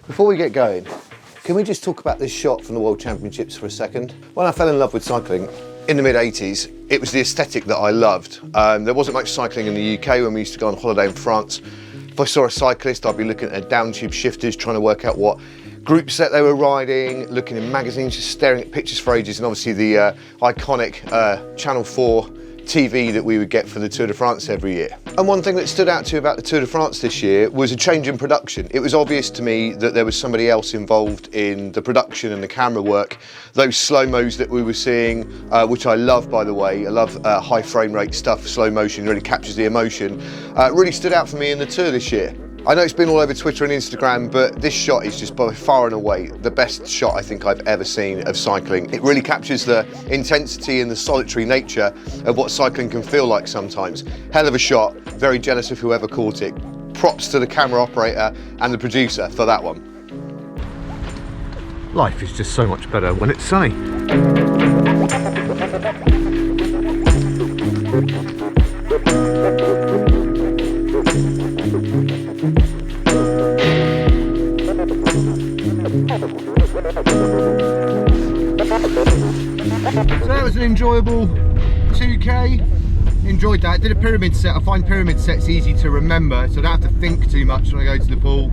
Before we get going, can we just talk about this shot from the World Championships for a second? When I fell in love with cycling in the mid-80s, it was the aesthetic that I loved. There wasn't much cycling in the UK when we used to go on holiday in France. If I saw a cyclist, I'd be looking at downtube shifters, trying to work out what group set they were riding, looking in magazines, just staring at pictures for ages, and obviously the iconic Channel 4 TV that we would get for the Tour de France every year. And one thing that stood out to me about the Tour de France this year was a change in production. It was obvious to me that there was somebody else involved in the production and the camera work. Those slow-mos that we were seeing, which I love, by the way, I love high frame rate stuff, slow motion, really captures the emotion, really stood out for me in the Tour this year. I know it's been all over Twitter and Instagram, but this shot is just by far and away the best shot I think I've ever seen of cycling. It really captures the intensity and the solitary nature of what cycling can feel like sometimes. Hell of a shot, very jealous of whoever caught it. Props to the camera operator and the producer for that one. Life is just so much better when it's sunny. So that was an enjoyable 2K. Enjoyed that. Did a pyramid set. I find pyramid sets easy to remember, so I don't have to think too much when I go to the pool.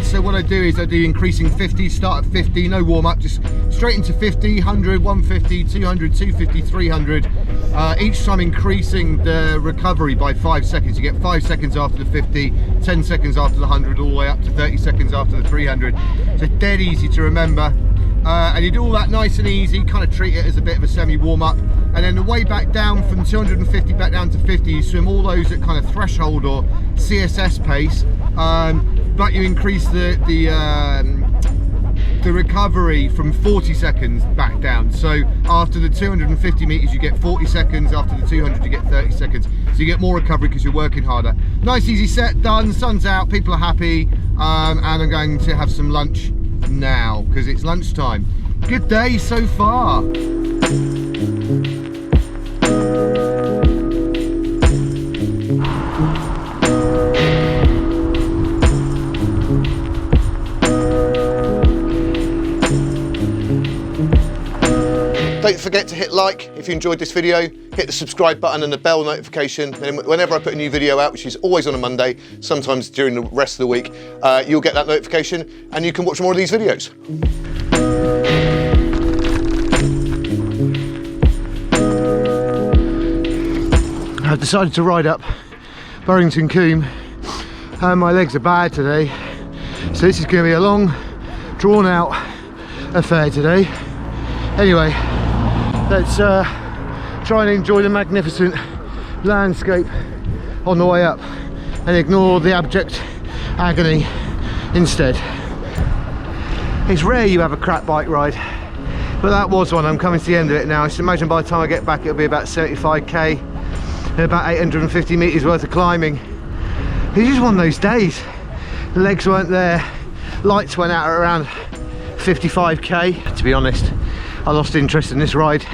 So what I do is I do increasing 50, start at 50, no warm up, just straight into 50, 100, 150, 200, 250, 300. Each time increasing the recovery by 5 seconds. You get 5 seconds after the 50, 10 seconds after the 100, all the way up to 30 seconds after the 300. So dead easy to remember. And you do all that nice and easy, kind of treat it as a bit of a semi warm up. And then the way back down from 250 back down to 50, you swim all those at kind of threshold or CSS pace. But you increase the recovery from 40 seconds back down. So after the 250 meters you get 40 seconds, after the 200 you get 30 seconds. So you get more recovery because you're working harder. Nice easy set, done, sun's out, people are happy, and I'm going to have some lunch now because it's lunchtime. Good day so far. Don't forget to hit like if you enjoyed this video, hit the subscribe button and the bell notification. And whenever I put a new video out, which is always on a Monday, sometimes during the rest of the week, you'll get that notification and you can watch more of these videos. I've decided to ride up Burrington Combe and my legs are bad today. So this is going to be a long, drawn out affair today. Anyway, let's try and enjoy the magnificent landscape on the way up and ignore the abject agony instead. It's rare you have a crap bike ride, but that was one. I'm coming to the end of it now. I should imagine by the time I get back it'll be about 75k and about 850 meters worth of climbing. It's just one of those days. The legs weren't there, lights went out at around 55k. To be honest, I lost interest in this ride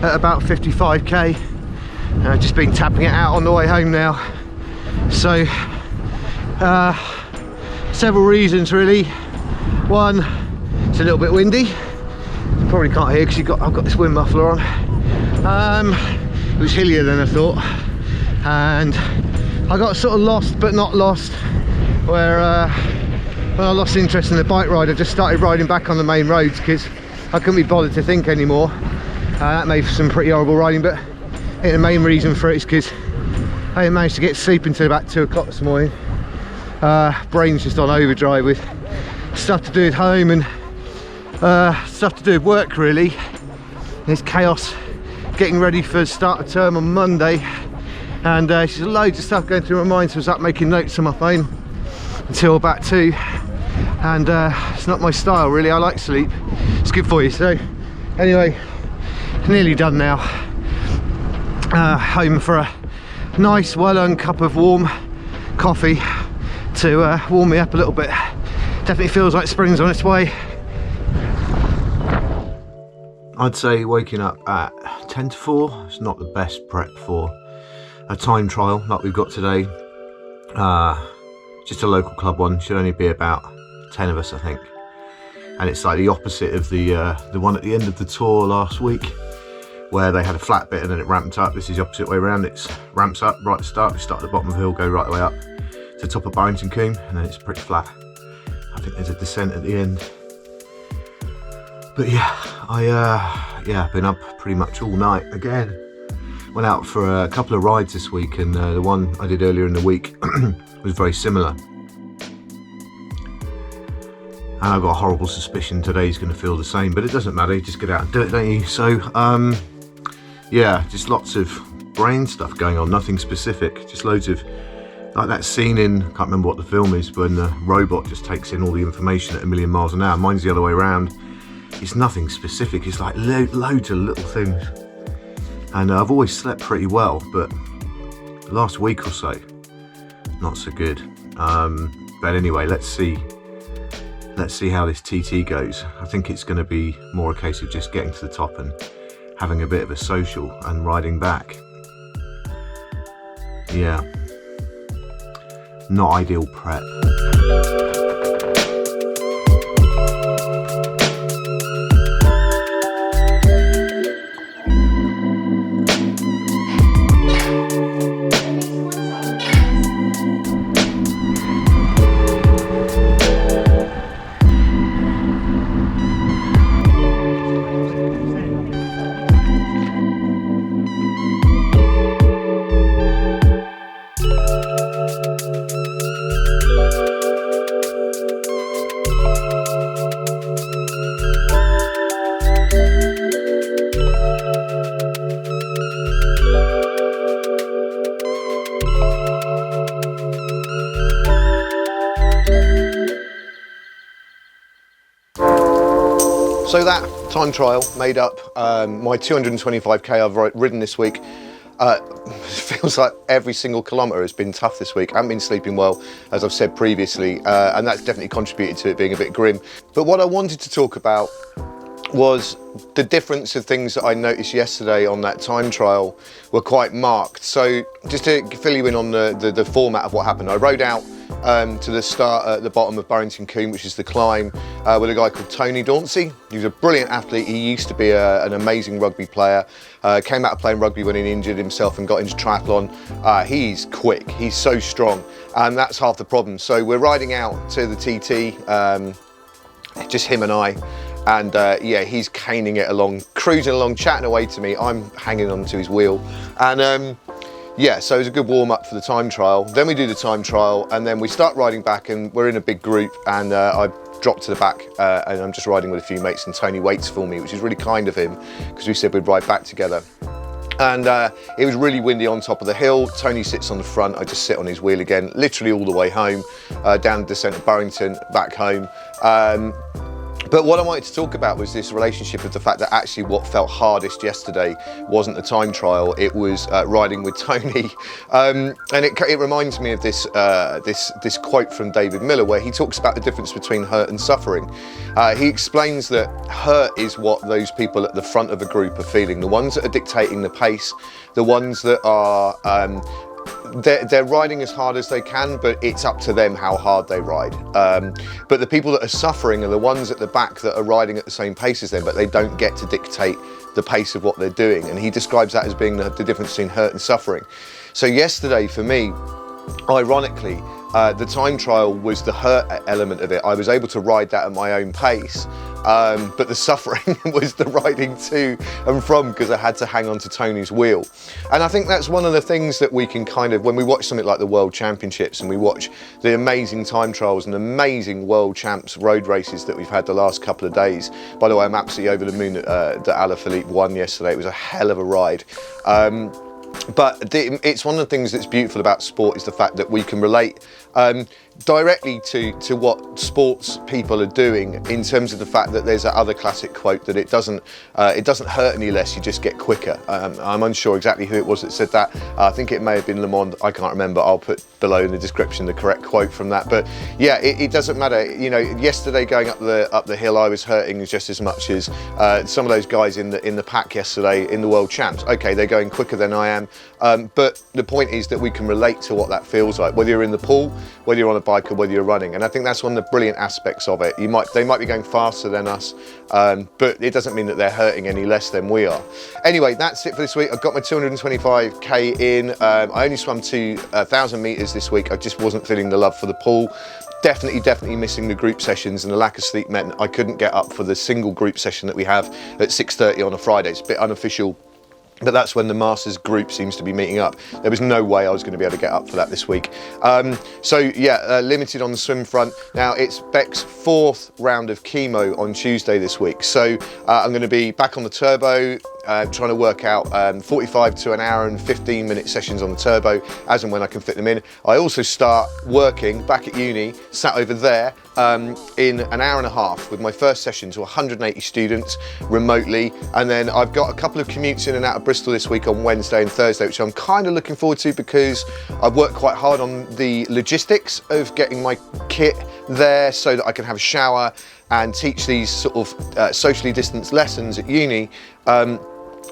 at about 55k. I've just been tapping it out on the way home now. So several reasons really. One, it's a little bit windy. You probably can't hear because I've got this wind muffler on. It was hillier than I thought, and I got sort of lost but not lost, where when I lost interest in the bike ride I just started riding back on the main roads because I couldn't be bothered to think anymore. That made for some pretty horrible riding, but I think the main reason for it is because I didn't manage to get sleep until about 2 o'clock this morning. Brain's just on overdrive with stuff to do at home and stuff to do at work really. There's chaos getting ready for the start of term on Monday, and there's loads of stuff going through my mind, so I was up making notes on my phone until about 2, and it's not my style really. I like sleep, it's good for you. So anyway, nearly done now. Home for a nice well-earned cup of warm coffee to warm me up a little bit. Definitely feels like spring's on its way. I'd say waking up at 10 to 4 is not the best prep for a time trial like we've got today. Just a local club one, should only be about 10 of us, I think. And it's like the opposite of the one at the end of the tour last week, where they had a flat bit and then it ramped up. This is the opposite way around. It ramps up right at the start. We start at the bottom of the hill, go right the way up to the top of Barrington Combe, and then it's pretty flat. I think there's a descent at the end. But yeah, I've been up pretty much all night again. Went out for a couple of rides this week, and the one I did earlier in the week was very similar. And I've got a horrible suspicion today's going to feel the same, but it doesn't matter, you just get out and do it, don't you? So, yeah, just lots of brain stuff going on, nothing specific, just loads of, like that scene in, I can't remember what the film is, when the robot just takes in all the information at 1,000,000 miles an hour. Mine's the other way around. It's nothing specific, it's like loads of little things. And I've always slept pretty well, but the last week or so, not so good. But anyway, let's see how this TT goes. I think it's going to be more a case of just getting to the top and having a bit of a social and riding back. Yeah, not ideal prep. So that time trial made up my 225k I've ridden this week. Feels like every single kilometre has been tough this week. I haven't been sleeping well, as I've said previously, and that's definitely contributed to it being a bit grim. But what I wanted to talk about was the difference of things that I noticed yesterday on that time trial were quite marked. So just to fill you in on the format of what happened, I rode out to the start at the bottom of Barrington Combe, which is the climb, with a guy called Tony Dauncey. He was a brilliant athlete. He used to be an amazing rugby player. Came out of playing rugby when he injured himself and got into triathlon. He's quick, he's so strong, and that's half the problem. So we're riding out to the TT, just him and I. And yeah, he's caning it along, cruising along, chatting away to me. I'm hanging onto his wheel. And yeah, so it was a good warm up for the time trial. Then we do the time trial, and then we start riding back, and we're in a big group, and I dropped to the back, and I'm just riding with a few mates, and Tony waits for me, which is really kind of him, because we said we'd ride back together. And it was really windy on top of the hill. Tony sits on the front, I just sit on his wheel again, literally all the way home, down the descent of Barrington, back home. But what I wanted to talk about was this relationship of the fact that actually what felt hardest yesterday wasn't the time trial, it was riding with Tony. And it reminds me of this quote from David Miller, where he talks about the difference between hurt and suffering. He explains that hurt is what those people at the front of a group are feeling, the ones that are dictating the pace, the ones that are they're riding as hard as they can, but it's up to them how hard they ride. But the people that are suffering are the ones at the back that are riding at the same pace as them, but they don't get to dictate the pace of what they're doing. And he describes that as being the difference between hurt and suffering. So yesterday for me, ironically, the time trial was the hurt element of it. I was able to ride that at my own pace, but the suffering was the riding to and from, because I had to hang on to Tony's wheel. And I think that's one of the things that we can kind of, when we watch something like the World Championships and we watch the amazing time trials and amazing World Champs road races that we've had the last couple of days. By the way, I'm absolutely over the moon that Alaphilippe won yesterday. It was a hell of a ride. But it's one of the things that's beautiful about sport is the fact that we can relate directly to what sports people are doing, in terms of the fact that there's that other classic quote that it doesn't hurt any less, you just get quicker. I'm unsure exactly who it was that said that. I think it may have been Le Monde, I can't remember. I'll put below in the description the correct quote from that. But yeah, it doesn't matter. You know, yesterday going up the hill, I was hurting just as much as some of those guys in the pack yesterday in the World Champs. Okay, they're going quicker than I am, but the point is that we can relate to what that feels like, whether you're in the pool, whether you're on a bike or whether you're running. And I think that's one of the brilliant aspects of it. They might be going faster than us, but it doesn't mean that they're hurting any less than we are. Anyway, that's it for this week. I've got my 225k in. I only swam 2,000 meters this week. I just wasn't feeling the love for the pool. Definitely missing the group sessions, and the lack of sleep meant I couldn't get up for the single group session that we have at 6:30 on a Friday. It's a bit unofficial, but that's when the Masters group seems to be meeting up. There was no way I was going to be able to get up for that this week. So yeah, limited on the swim front. Now it's Beck's 4th round of chemo on Tuesday this week. So I'm going to be back on the turbo, trying to work out 45 to an hour and 15-minute sessions on the turbo as and when I can fit them in. I also start working back at uni, sat over there, in an hour and a half with my first session to 180 students remotely. And then I've got a couple of commutes in and out of Bristol this week on Wednesday and Thursday, which I'm kind of looking forward to because I've worked quite hard on the logistics of getting my kit there so that I can have a shower and teach these sort of socially distanced lessons at uni.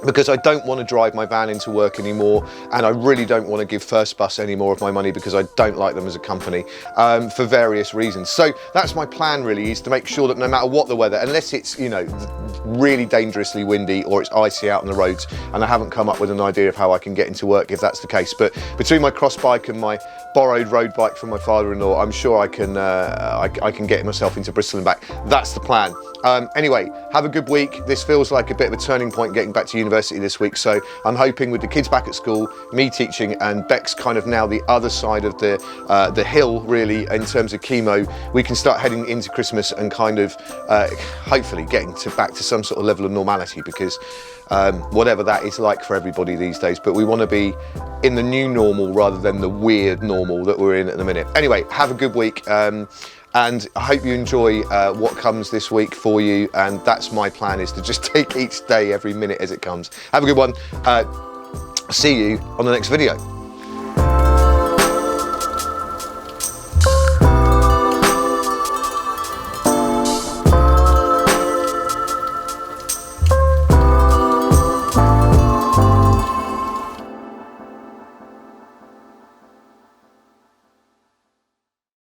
Because I don't want to drive my van into work anymore, and I really don't want to give First Bus any more of my money because I don't like them as a company, for various reasons. So that's my plan really, is to make sure that no matter what the weather, unless it's, you know, really dangerously windy or it's icy out on the roads, and I haven't come up with an idea of how I can get into work if that's the case, but between my cross bike and my borrowed road bike from my father-in-law, I'm sure I can get myself into Bristol and back. That's the plan. Anyway, have a good week. This feels like a bit of a turning point getting back to university this week, so I'm hoping with the kids back at school, me teaching, and Beck's kind of now the other side of the hill really in terms of chemo, we can start heading into Christmas and kind of hopefully getting back to some sort of level of normality, because whatever that is like for everybody these days, but we want to be in the new normal rather than the weird normal that we're in at the minute. Anyway, have a good week. And I hope you enjoy what comes this week for you, and that's my plan, is to just take each day, every minute as it comes. Have a good one. See you on the next video.